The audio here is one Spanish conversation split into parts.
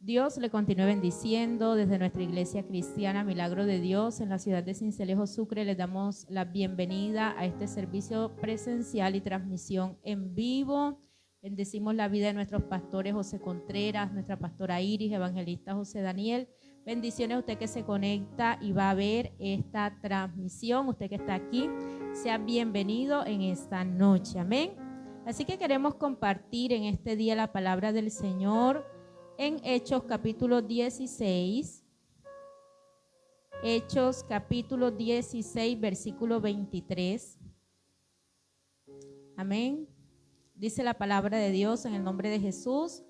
Dios le continúe bendiciendo desde nuestra iglesia cristiana Milagro de Dios en la ciudad de Sincelejo, Sucre. Les damos la bienvenida a este servicio presencial y transmisión en vivo. Bendecimos la vida de nuestros pastores José Contreras, nuestra pastora Iris, evangelista José Daniel. Bendiciones a usted que se conecta y va a ver esta transmisión. Usted que está aquí, sea bienvenido en esta noche. Amén. Así que queremos compartir en este día la palabra del Señor en Hechos capítulo 16. Hechos capítulo 16, versículo 23. Amén. Dice la palabra de Dios en el nombre de Jesús.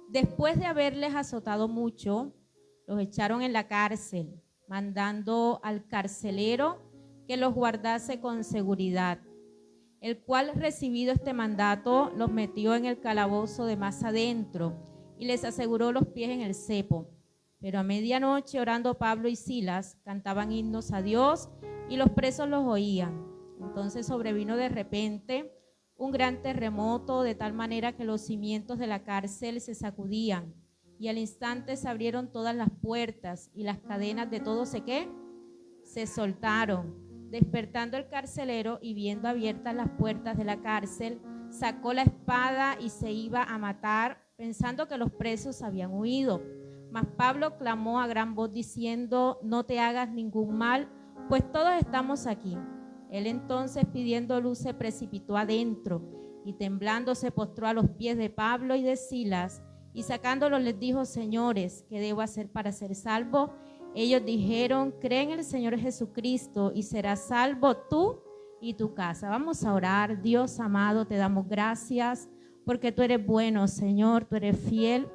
Después de haberles azotado mucho, los echaron en la cárcel, mandando al carcelero que los guardase con seguridad, el cual, recibido este mandato, los metió en el calabozo de más adentro y les aseguró los pies en el cepo. Pero a medianoche, orando Pablo y Silas, cantaban himnos a Dios y los presos los oían. Entonces sobrevino de repente un gran terremoto, de tal manera que los cimientos de la cárcel se sacudían, y al instante se abrieron todas las puertas y las cadenas de todos se soltaron. Despertando el carcelero y viendo abiertas las puertas de la cárcel, sacó la espada y se iba a matar, pensando que los presos habían huido. Mas Pablo clamó a gran voz diciendo: no te hagas ningún mal, pues todos estamos aquí. Él entonces, pidiendo luz, se precipitó adentro y temblando se postró a los pies de Pablo y de Silas, y sacándolos les dijo: señores, ¿qué debo hacer para ser salvo? Ellos dijeron: cree en el Señor Jesucristo y serás salvo tú y tu casa. Vamos a orar. Dios amado, te damos gracias porque tú eres bueno, Señor, tú eres fiel.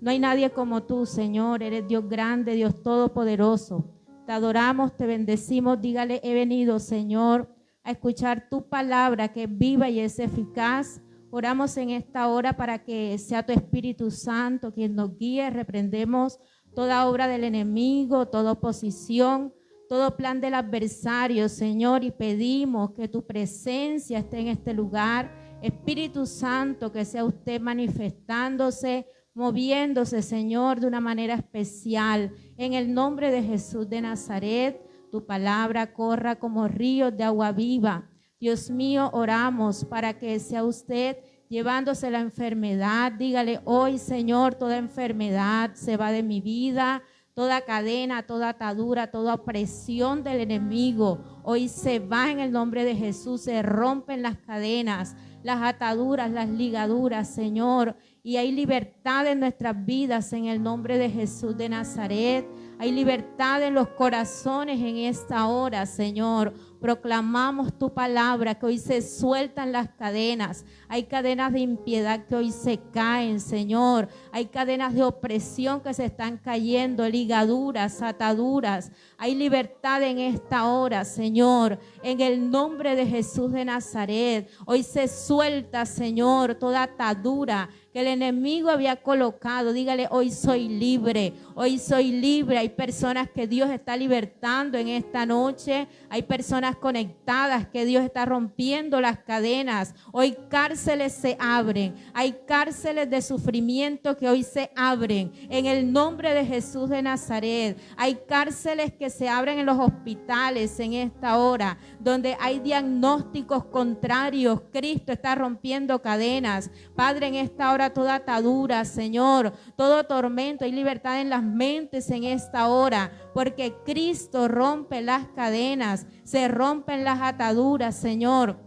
No hay nadie como tú, Señor. Eres Dios grande, Dios todopoderoso. Te adoramos, te bendecimos. Dígale: he venido, Señor, a escuchar tu palabra que es viva y es eficaz. Oramos en esta hora para que sea tu Espíritu Santo quien nos guíe. Reprendemos toda obra del enemigo, toda oposición, todo plan del adversario, Señor, y pedimos que tu presencia esté en este lugar. Espíritu Santo, que sea usted manifestándose, moviéndose, Señor, de una manera especial. En el nombre de Jesús de Nazaret, tu palabra corra como ríos de agua viva. Dios mío, oramos para que sea usted llevándose la enfermedad. Dígale hoy: Señor, toda enfermedad se va de mi vida, toda cadena, toda atadura, toda opresión del enemigo, hoy se va en el nombre de Jesús. Se rompen las cadenas, las ataduras, las ligaduras, Señor, y hay libertad en nuestras vidas en el nombre de Jesús de Nazaret. Hay libertad en los corazones en esta hora, Señor. Proclamamos tu palabra, que hoy se sueltan las cadenas. Hay cadenas de impiedad que hoy se caen, Señor. Hay cadenas de opresión que se están cayendo, ligaduras, ataduras. Hay libertad en esta hora, Señor. En el nombre de Jesús de Nazaret, hoy se suelta, Señor, toda atadura que el enemigo había colocado. Dígale: hoy soy libre, hoy soy libre. Hay personas que Dios está libertando en esta noche. Hay personas conectadas que Dios está rompiendo las cadenas. Hoy cárceles se abren. Hay cárceles de sufrimiento que hoy se abren en el nombre de Jesús de Nazaret. Hay cárceles que se abren en los hospitales en esta hora, donde hay diagnósticos contrarios. Cristo está rompiendo cadenas. Padre, en esta hora toda atadura, Señor, todo tormento, hay libertad en las mentes en esta hora, porque Cristo rompe las cadenas, se rompen las ataduras, Señor.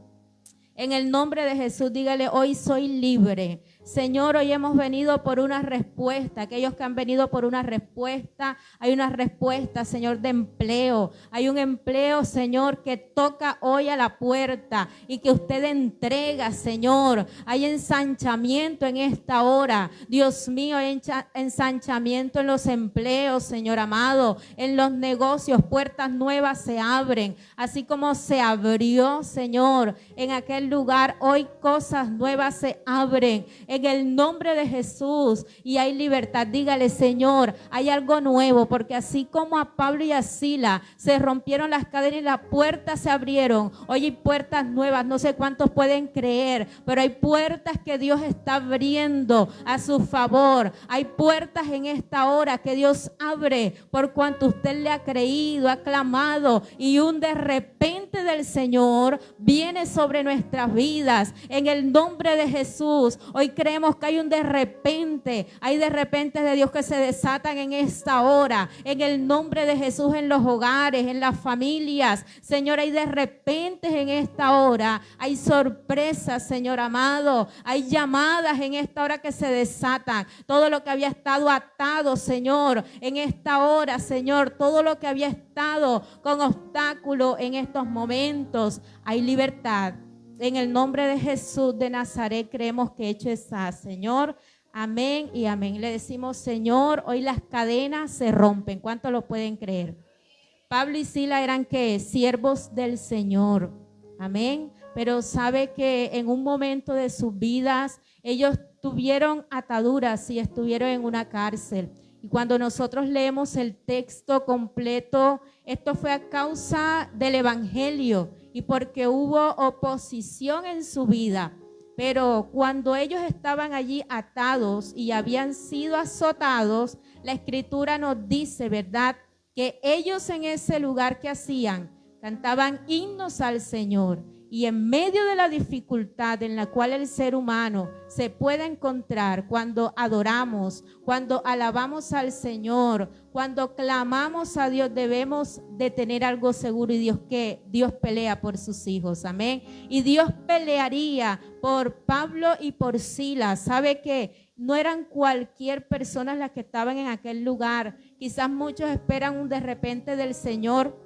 En el nombre de Jesús, dígale: hoy soy libre. Señor, hoy hemos venido por una respuesta. Aquellos que han venido por una respuesta, hay una respuesta, Señor, de empleo. Hay un empleo, Señor, que toca hoy a la puerta y que usted entrega, Señor. Hay ensanchamiento en esta hora. Dios mío, hay ensanchamiento en los empleos, Señor amado, en los negocios. Puertas nuevas se abren, así como se abrió, Señor, en aquel lugar. Hoy cosas nuevas se abren en el nombre de Jesús, y hay libertad. Dígale: Señor, hay algo nuevo, porque así como a Pablo y a Sila se rompieron las cadenas y las puertas se abrieron, hoy hay puertas nuevas. No sé cuántos pueden creer, pero hay puertas que Dios está abriendo a su favor. Hay puertas en esta hora que Dios abre por cuanto usted le ha creído, ha clamado, y un de repente del Señor viene sobre nuestras vidas en el nombre de Jesús. Hoy creemos que hay un de repente, hay de repente de Dios que se desatan en esta hora, en el nombre de Jesús, en los hogares, en las familias. Señor, hay de repente en esta hora, hay sorpresas, Señor amado, hay llamadas en esta hora que se desatan. Todo lo que había estado atado, Señor, en esta hora, Señor, todo lo que había estado con obstáculo en estos momentos, hay libertad. En el nombre de Jesús de Nazaret creemos que hecho está, Señor. Amén y amén. Le decimos: Señor, hoy las cadenas se rompen. ¿Cuántos lo pueden creer? Pablo y Sila eran ¿qué? Siervos del Señor. Amén. Pero sabe que en un momento de sus vidas ellos tuvieron ataduras y estuvieron en una cárcel. Y cuando nosotros leemos el texto completo, esto fue a causa del evangelio y porque hubo oposición en su vida. Pero cuando ellos estaban allí atados y habían sido azotados, la Escritura nos dice, ¿verdad?, que ellos en ese lugar que hacían, cantaban himnos al Señor. Y en medio de la dificultad en la cual el ser humano se puede encontrar, cuando adoramos, cuando alabamos al Señor, cuando clamamos a Dios, debemos de tener algo seguro, y Dios pelea por sus hijos, amén. Y Dios pelearía por Pablo y por Silas. ¿Sabe qué? No eran cualquier persona las que estaban en aquel lugar. Quizás muchos esperan un de repente del Señor.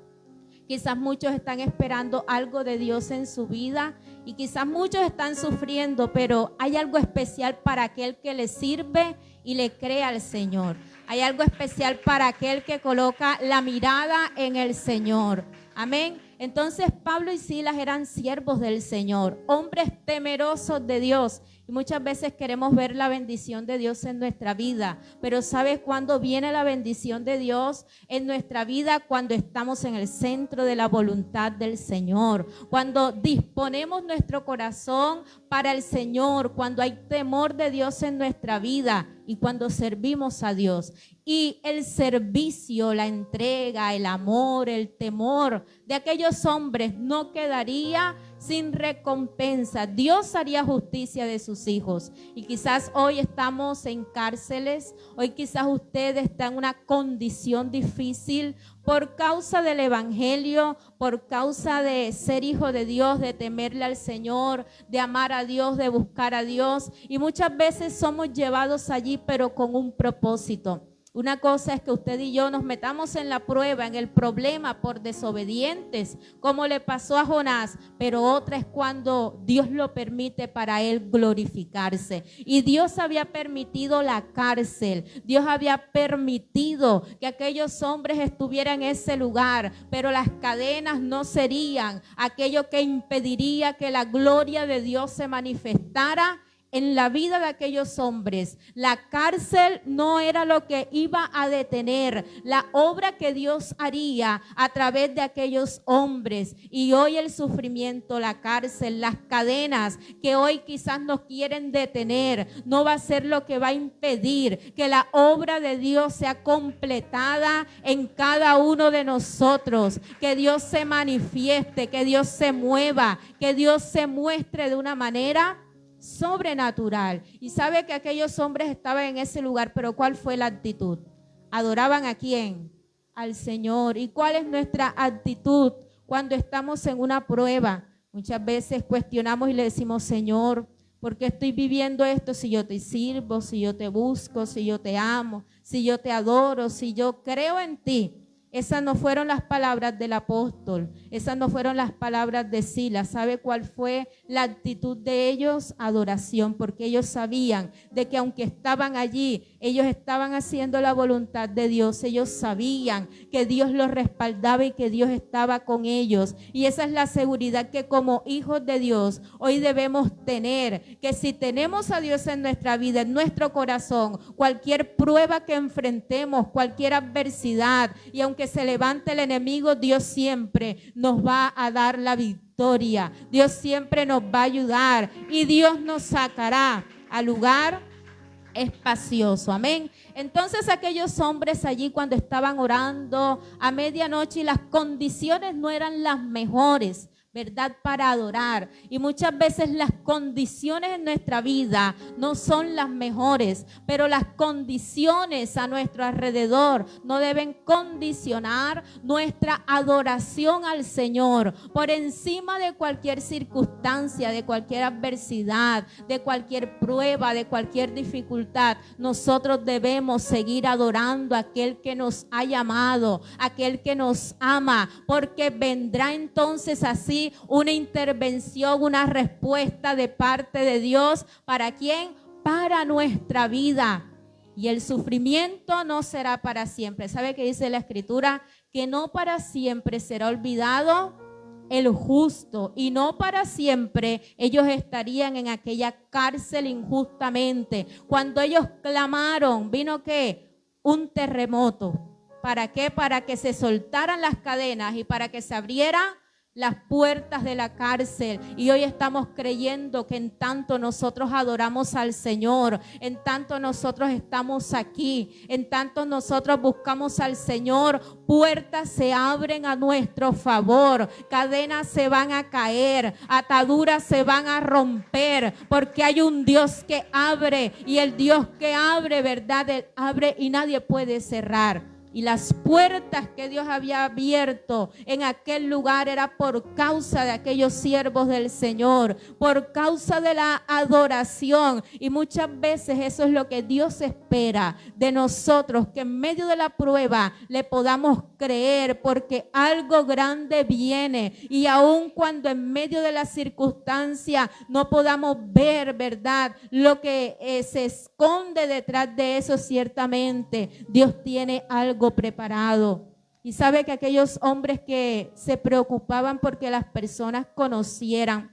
Quizás muchos están esperando algo de Dios en su vida y quizás muchos están sufriendo, pero hay algo especial para aquel que le sirve y le cree al Señor. Hay algo especial para aquel que coloca la mirada en el Señor. Amén. Entonces Pablo y Silas eran siervos del Señor, hombres temerosos de Dios. Y muchas veces queremos ver la bendición de Dios en nuestra vida, pero ¿sabes cuándo viene la bendición de Dios en nuestra vida? Cuando estamos en el centro de la voluntad del Señor, cuando disponemos nuestro corazón para el Señor, cuando hay temor de Dios en nuestra vida y cuando servimos a Dios. Y el servicio, la entrega, el amor, el temor de aquellos hombres no quedaría sin recompensa. Dios haría justicia de sus hijos. Y quizás hoy estamos en cárceles, hoy quizás usted está en una condición difícil por causa del evangelio, por causa de ser hijo de Dios, de temerle al Señor, de amar a Dios, de buscar a Dios. Y muchas veces somos llevados allí, pero con un propósito. Una cosa es que usted y yo nos metamos en la prueba, en el problema por desobedientes, como le pasó a Jonás, pero otra es cuando Dios lo permite para él glorificarse. Y Dios había permitido la cárcel, Dios había permitido que aquellos hombres estuvieran en ese lugar, pero las cadenas no serían aquello que impediría que la gloria de Dios se manifestara en la vida de aquellos hombres. La cárcel no era lo que iba a detener la obra que Dios haría a través de aquellos hombres. Y hoy el sufrimiento, la cárcel, las cadenas que hoy quizás nos quieren detener, no va a ser lo que va a impedir que la obra de Dios sea completada en cada uno de nosotros, que Dios se manifieste, que Dios se mueva, que Dios se muestre de una manera sobrenatural. Y sabe que aquellos hombres estaban en ese lugar, pero ¿cuál fue la actitud? ¿Adoraban a quién? Al Señor. ¿Y cuál es nuestra actitud cuando estamos en una prueba? Muchas veces cuestionamos y le decimos: Señor, ¿por qué estoy viviendo esto si yo te sirvo, si yo te busco, si yo te amo, si yo te adoro, si yo creo en ti? esas no fueron las palabras del apóstol, esas no fueron las palabras de Silas. ¿Sabe cuál fue la actitud de ellos? Adoración, porque ellos sabían de que aunque estaban allí, ellos estaban haciendo la voluntad de Dios. Ellos sabían que Dios los respaldaba y que Dios estaba con ellos. Y esa es la seguridad que como hijos de Dios hoy debemos tener, que si tenemos a Dios en nuestra vida, en nuestro corazón, cualquier prueba que enfrentemos, cualquier adversidad, y aunque se levante el enemigo, Dios siempre nos va a dar la victoria. Dios siempre nos va a ayudar y Dios nos sacará al lugar espacioso. Amén. Entonces aquellos hombres allí, cuando estaban orando a medianoche, y las condiciones no eran las mejores, ¿verdad?, para adorar. Y muchas veces las condiciones en nuestra vida no son las mejores, pero las condiciones a nuestro alrededor no deben condicionar nuestra adoración al Señor. Por encima de cualquier circunstancia, de cualquier adversidad, de cualquier prueba, de cualquier dificultad, nosotros debemos seguir adorando a aquel que nos ha llamado, aquel que nos ama, porque vendrá entonces así una intervención, una respuesta de parte de Dios. ¿Para quién? Para nuestra vida. Y el sufrimiento no será para siempre. ¿Sabe qué dice la Escritura? Que no para siempre será olvidado el justo, y no para siempre ellos estarían en aquella cárcel injustamente. Cuando ellos clamaron, ¿vino qué? Un terremoto. ¿Para qué? Para que se soltaran las cadenas y para que se abrieran las puertas de la cárcel. Y hoy estamos creyendo que en tanto nosotros adoramos al Señor, en tanto nosotros estamos aquí, en tanto nosotros buscamos al Señor, puertas se abren a nuestro favor, cadenas se van a caer, ataduras se van a romper, porque hay un Dios que abre, y el Dios que abre, ¿verdad?, Él abre y nadie puede cerrar. Y las puertas que Dios había abierto en aquel lugar era por causa de aquellos siervos del Señor, por causa de la adoración. Y muchas veces eso es lo que Dios espera de nosotros, que en medio de la prueba le podamos creer, porque algo grande viene. Y aun cuando en medio de la circunstancia no podamos ver, ¿verdad?, lo que se esconde detrás de eso, ciertamente Dios tiene algo preparado. Y sabe que aquellos hombres que se preocupaban porque las personas conocieran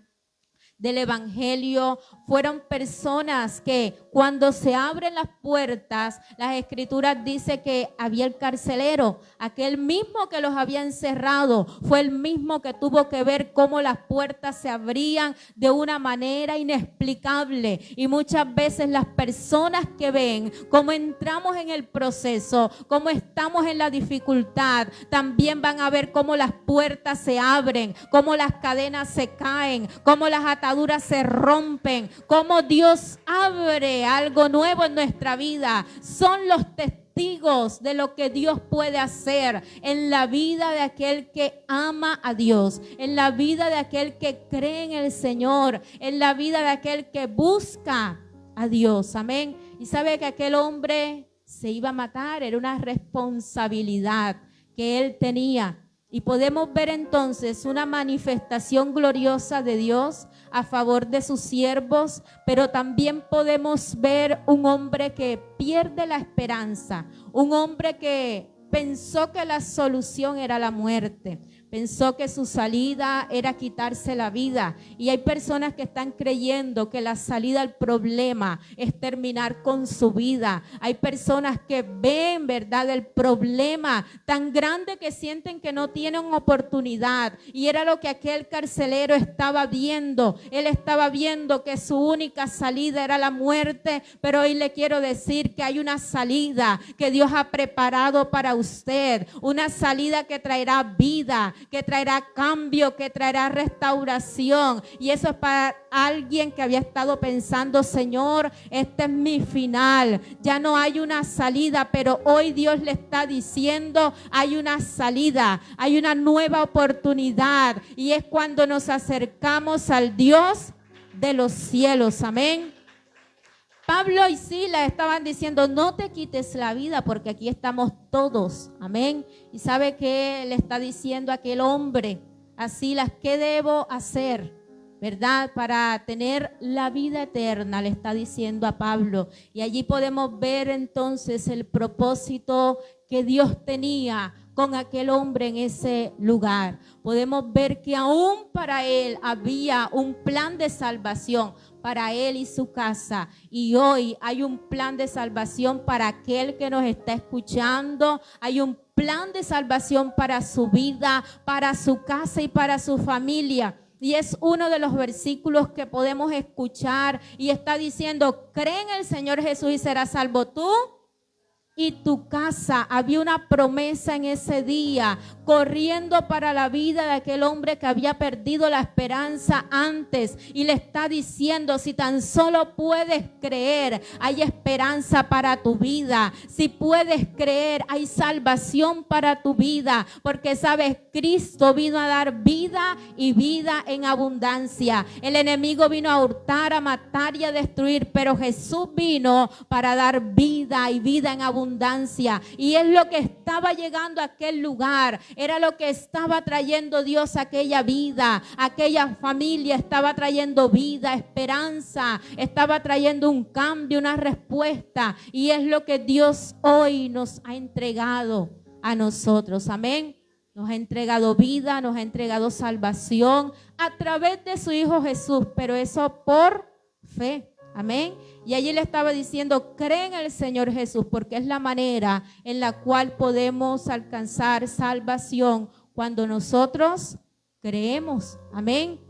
del evangelio fueron personas que cuando se abren las puertas, las escrituras dice que había el carcelero, aquel mismo que los había encerrado, fue el mismo que tuvo que ver cómo las puertas se abrían de una manera inexplicable. Y muchas veces las personas que ven cómo entramos en el proceso, cómo estamos en la dificultad, también van a ver cómo las puertas se abren, cómo las cadenas se caen, cómo las ataduras se rompen, cómo Dios abre algo nuevo en nuestra vida. Son los testigos de lo que Dios puede hacer en la vida de aquel que ama a Dios, en la vida de aquel que cree en el Señor, en la vida de aquel que busca a Dios. Amén. Y sabe que aquel hombre se iba a matar, era una responsabilidad que él tenía. Y podemos ver entonces una manifestación gloriosa de Dios a favor de sus siervos, pero también podemos ver un hombre que pierde la esperanza, un hombre que pensó que la solución era la muerte. Pensó que su salida era quitarse la vida. Y hay personas que están creyendo que la salida al problema es terminar con su vida. Hay personas que ven, ¿verdad?, el problema tan grande que sienten que no tienen oportunidad. Y era lo que aquel carcelero estaba viendo. Él estaba viendo que su única salida era la muerte. Pero hoy le quiero decir que hay una salida que Dios ha preparado para usted. Una salida que traerá vida, que traerá cambio, que traerá restauración. Y eso es para alguien que había estado pensando: Señor, este es mi final, ya no hay una salida. Pero hoy Dios le está diciendo: hay una salida, hay una nueva oportunidad. Y es cuando nos acercamos al Dios de los cielos. Amén. Pablo y Silas estaban diciendo, no te quites la vida porque aquí estamos todos. Amén. Y sabe que le está diciendo a aquel hombre, a Silas, ¿qué debo hacer? ¿Verdad? Para tener la vida eterna, le está diciendo a Pablo. Y allí podemos ver entonces el propósito que Dios tenía con aquel hombre en ese lugar. Podemos ver que aún para él había un plan de salvación para él y su casa. Y hoy hay un plan de salvación para aquel que nos está escuchando. Hay un plan de salvación para su vida, para su casa y para su familia. Y es uno de los versículos que podemos escuchar y está diciendo, cree en el Señor Jesús y serás salvo tú y tu casa. Había una promesa en ese día, corriendo para la vida de aquel hombre que había perdido la esperanza antes, y le está diciendo, si tan solo puedes creer, hay esperanza para tu vida. Si puedes creer, hay salvación para tu vida, porque sabes, Cristo vino a dar vida y vida en abundancia. El enemigo vino a hurtar, a matar y a destruir, pero Jesús vino para dar vida y vida en abundancia. Y es lo que estaba llegando a aquel lugar, era lo que estaba trayendo Dios a aquella vida, a aquella familia. Estaba trayendo vida, esperanza, estaba trayendo un cambio, una respuesta, y es lo que Dios hoy nos ha entregado a nosotros. Amén. Nos ha entregado vida, nos ha entregado salvación a través de su Hijo Jesús, pero eso por fe. Amén. Y allí le estaba diciendo, cree en el Señor Jesús, porque es la manera en la cual podemos alcanzar salvación cuando nosotros creemos. Amén.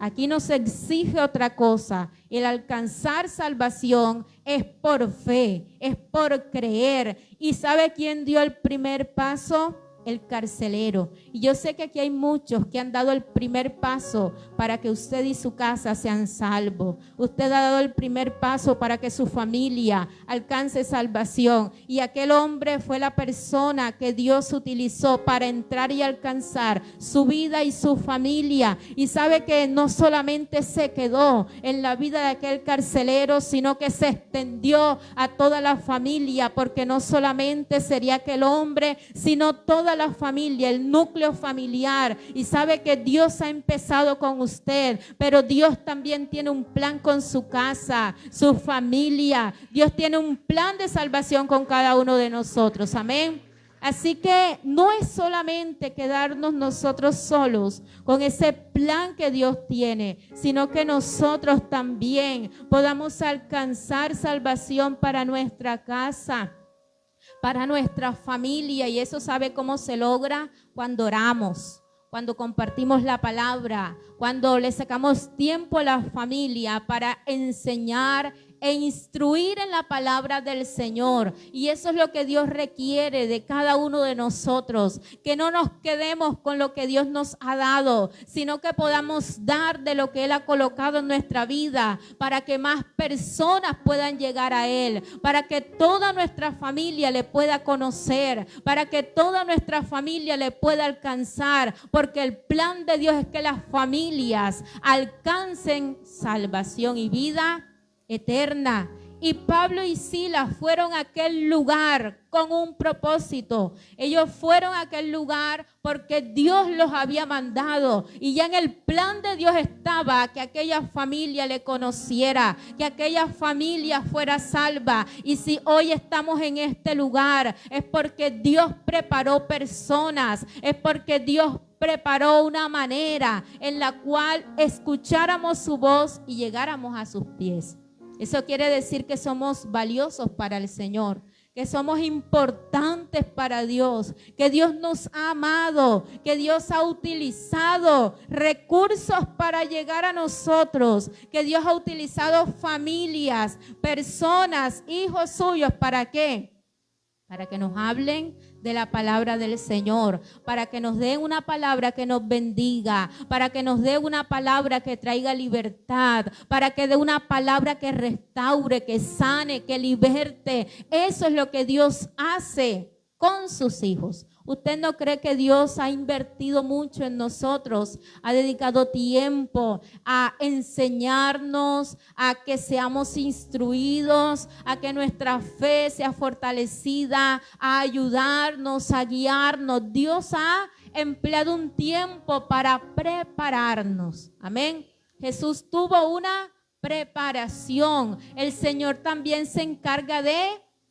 Aquí no se exige otra cosa. El alcanzar salvación es por fe, es por creer. ¿Y sabe quién dio el primer paso? El carcelero. Y yo sé que aquí hay muchos que han dado el primer paso para que usted y su casa sean salvos. Usted ha dado el primer paso para que su familia alcance salvación. Y aquel hombre fue la persona que Dios utilizó para entrar y alcanzar su vida y su familia. Y sabe que no solamente se quedó en la vida de aquel carcelero, sino que se extendió a toda la familia, porque no solamente sería aquel hombre, sino toda la familia, el núcleo familiar. Y sabe que Dios ha empezado con usted, pero Dios también tiene un plan con su casa, su familia. Dios tiene un plan de salvación con cada uno de nosotros. Amén. Así que no es solamente quedarnos nosotros solos con ese plan que Dios tiene, sino que nosotros también podamos alcanzar salvación para nuestra casa, para nuestra familia. Y eso, ¿sabe cómo se logra? Cuando oramos, cuando compartimos la palabra, cuando le sacamos tiempo a la familia para enseñar e instruir en la palabra del Señor. Y eso es lo que Dios requiere de cada uno de nosotros, que no nos quedemos con lo que Dios nos ha dado, sino que podamos dar de lo que Él ha colocado en nuestra vida, para que más personas puedan llegar a Él, para que toda nuestra familia le pueda conocer, para que toda nuestra familia le pueda alcanzar, porque el plan de Dios es que las familias alcancen salvación y vida eterna. Y Pablo y Silas fueron a aquel lugar con un propósito. Ellos fueron a aquel lugar porque Dios los había mandado, y ya en el plan de Dios estaba que aquella familia le conociera, que aquella familia fuera salva. Y si hoy estamos en este lugar, es porque Dios preparó personas, es porque Dios preparó una manera en la cual escucháramos su voz y llegáramos a sus pies. Eso quiere decir que somos valiosos para el Señor, que somos importantes para Dios, que Dios nos ha amado, que Dios ha utilizado recursos para llegar a nosotros, que Dios ha utilizado familias, personas, hijos suyos. ¿Para qué? Para que nos hablen de la palabra del Señor, para que nos den una palabra que nos bendiga, para que nos dé una palabra que traiga libertad, para que dé una palabra que restaure, que sane, que liberte. Eso es lo que Dios hace con sus hijos. ¿Usted no cree que Dios ha invertido mucho en nosotros? Ha dedicado tiempo a enseñarnos, a que seamos instruidos, a que nuestra fe sea fortalecida, a ayudarnos, a guiarnos. Dios ha empleado un tiempo para prepararnos. Amén. Jesús tuvo una preparación. El Señor también se encarga de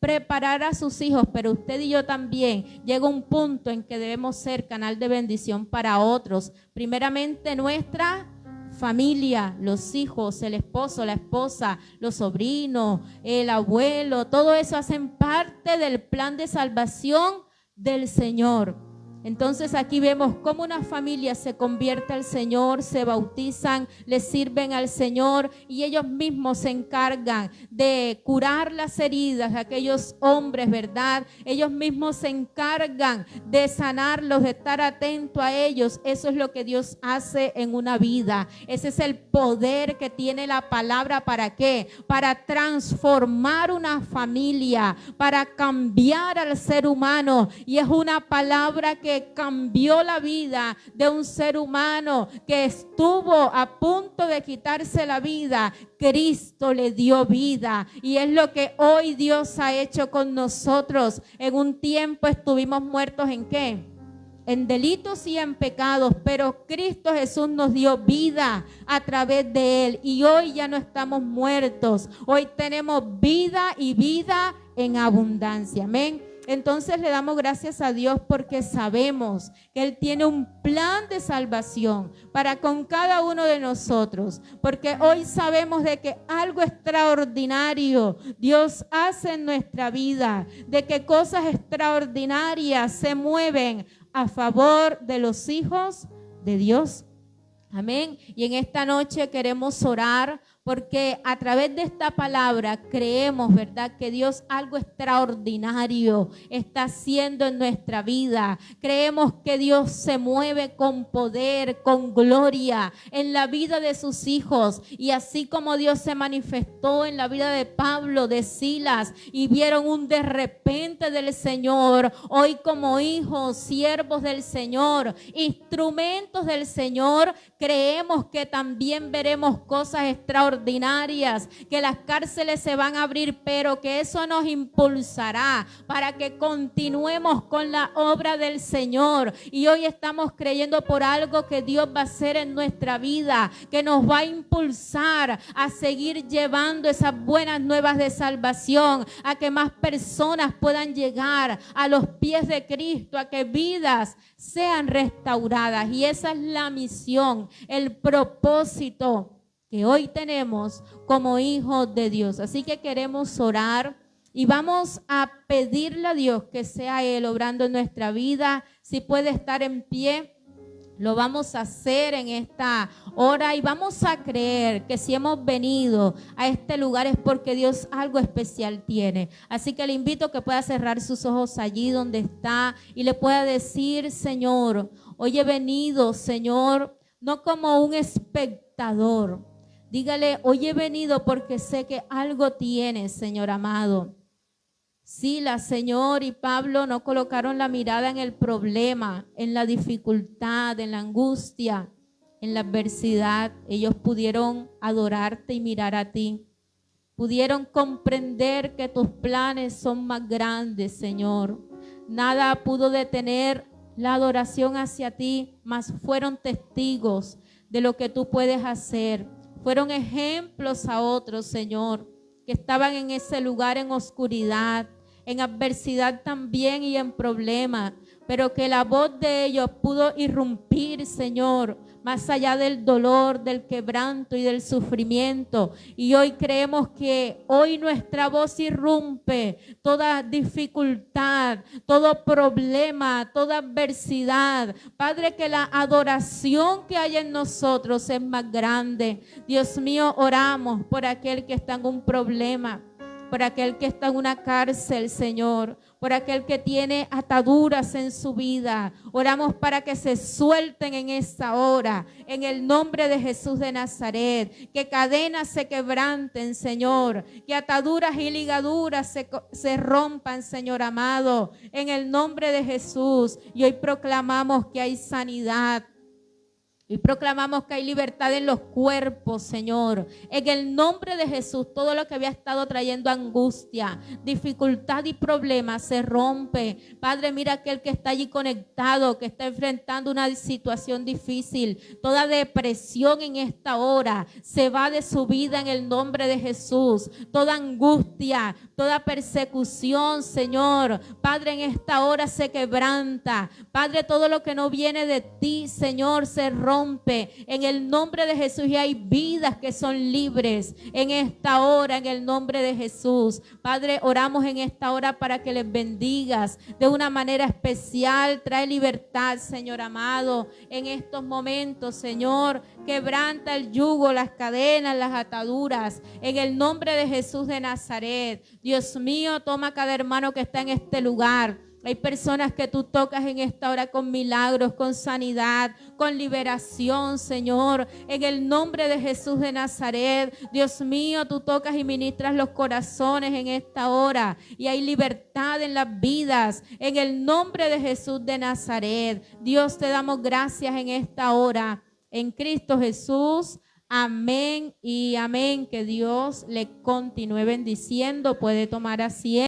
preparar a sus hijos, pero usted y yo también llega un punto en que debemos ser canal de bendición para otros. Primeramente nuestra familia, los hijos, el esposo, la esposa, los sobrinos, el abuelo, todo eso hacen parte del plan de salvación del Señor. Entonces aquí vemos cómo una familia se convierte al Señor, se bautizan, le sirven al Señor y ellos mismos se encargan de curar las heridas de aquellos hombres, ¿verdad? Ellos mismos se encargan de sanarlos, de estar atento a ellos. Eso es lo que Dios hace en una vida. Ese es el poder que tiene la palabra. ¿Para qué? Para transformar una familia, para cambiar al ser humano. Y es una palabra que cambió la vida de un ser humano que estuvo a punto de quitarse la vida. Cristo le dio vida y es lo que hoy Dios ha hecho con nosotros. En un tiempo estuvimos muertos ¿en qué? En delitos y en pecados, pero Cristo Jesús nos dio vida a través de Él y hoy ya no estamos muertos. Hoy tenemos vida y vida en abundancia. Amén. Entonces le damos gracias a Dios porque sabemos que Él tiene un plan de salvación para con cada uno de nosotros. Porque hoy sabemos de que algo extraordinario Dios hace en nuestra vida, de que cosas extraordinarias se mueven a favor de los hijos de Dios. Amén. Y en esta noche queremos orar porque a través de esta palabra creemos, ¿verdad?, que Dios algo extraordinario está haciendo en nuestra vida. Creemos que Dios se mueve con poder, con gloria en la vida de sus hijos. Y así como Dios se manifestó en la vida de Pablo, de Silas, y vieron un de repente del Señor, hoy como hijos, siervos del Señor, instrumentos del Señor, creemos que también veremos cosas extraordinarias, que las cárceles se van a abrir, pero que eso nos impulsará para que continuemos con la obra del Señor. Y hoy estamos creyendo por algo que Dios va a hacer en nuestra vida, que nos va a impulsar a seguir llevando esas buenas nuevas de salvación, a que más personas puedan llegar a los pies de Cristo, a que vidas sean restauradas. Y esa es la misión, el propósito que hoy tenemos como hijos de Dios. Así que queremos orar y vamos a pedirle a Dios que sea Él obrando en nuestra vida. Si puede estar en pie, lo vamos a hacer en esta hora y vamos a creer que si hemos venido a este lugar es porque Dios algo especial tiene. Así que le invito a que pueda cerrar sus ojos allí donde está y le pueda decir: Señor, hoy he venido, Señor, no como un espectador. Dígale: hoy he venido porque sé que algo tienes, Señor amado. Silas, Señor, y Pablo no colocaron la mirada en el problema, en la dificultad, en la angustia, en la adversidad. Ellos pudieron adorarte y mirar a ti. Pudieron comprender que tus planes son más grandes, Señor. Nada pudo detener la adoración hacia ti, mas fueron testigos de lo que tú puedes hacer. Fueron ejemplos a otros, Señor, que estaban en ese lugar en oscuridad, en adversidad también y en problemas, pero que la voz de ellos pudo irrumpir, Señor, más allá del dolor, del quebranto y del sufrimiento. Y hoy creemos que hoy nuestra voz irrumpe toda dificultad, todo problema, toda adversidad. Padre, que la adoración que hay en nosotros es más grande. Dios mío, oramos por aquel que está en un problema. por aquel que está en una cárcel, Señor, por aquel que tiene ataduras en su vida. Oramos para que se suelten en esta hora, en el nombre de Jesús de Nazaret. Que cadenas se quebranten, Señor, que ataduras y ligaduras se rompan, Señor amado, en el nombre de Jesús. Y hoy proclamamos que hay sanidad. Y proclamamos que hay libertad en los cuerpos, Señor. En el nombre de Jesús, todo lo que había estado trayendo angustia, dificultad y problemas se rompe. Padre, mira aquel que está allí conectado, que está enfrentando una situación difícil. Toda depresión en esta hora se va de su vida en el nombre de Jesús. Toda angustia, toda persecución, Señor. Padre, en esta hora se quebranta. Padre, todo lo que no viene de ti, Señor, se rompe en el nombre de Jesús, y hay vidas que son libres en esta hora en el nombre de Jesús. Padre, oramos en esta hora para que les bendigas de una manera especial. Trae libertad, Señor amado, en estos momentos, Señor. Quebranta el yugo, las cadenas, las ataduras en el nombre de Jesús de Nazaret. Dios mío, toma cada hermano que está en este lugar. Hay personas que tú tocas en esta hora con milagros, con sanidad, con liberación, Señor. En el nombre de Jesús de Nazaret, Dios mío, tú tocas y ministras los corazones en esta hora. Y hay libertad en las vidas. En el nombre de Jesús de Nazaret, Dios, te damos gracias en esta hora. En Cristo Jesús, amén y amén. Que Dios le continúe bendiciendo. Puede tomar asiento.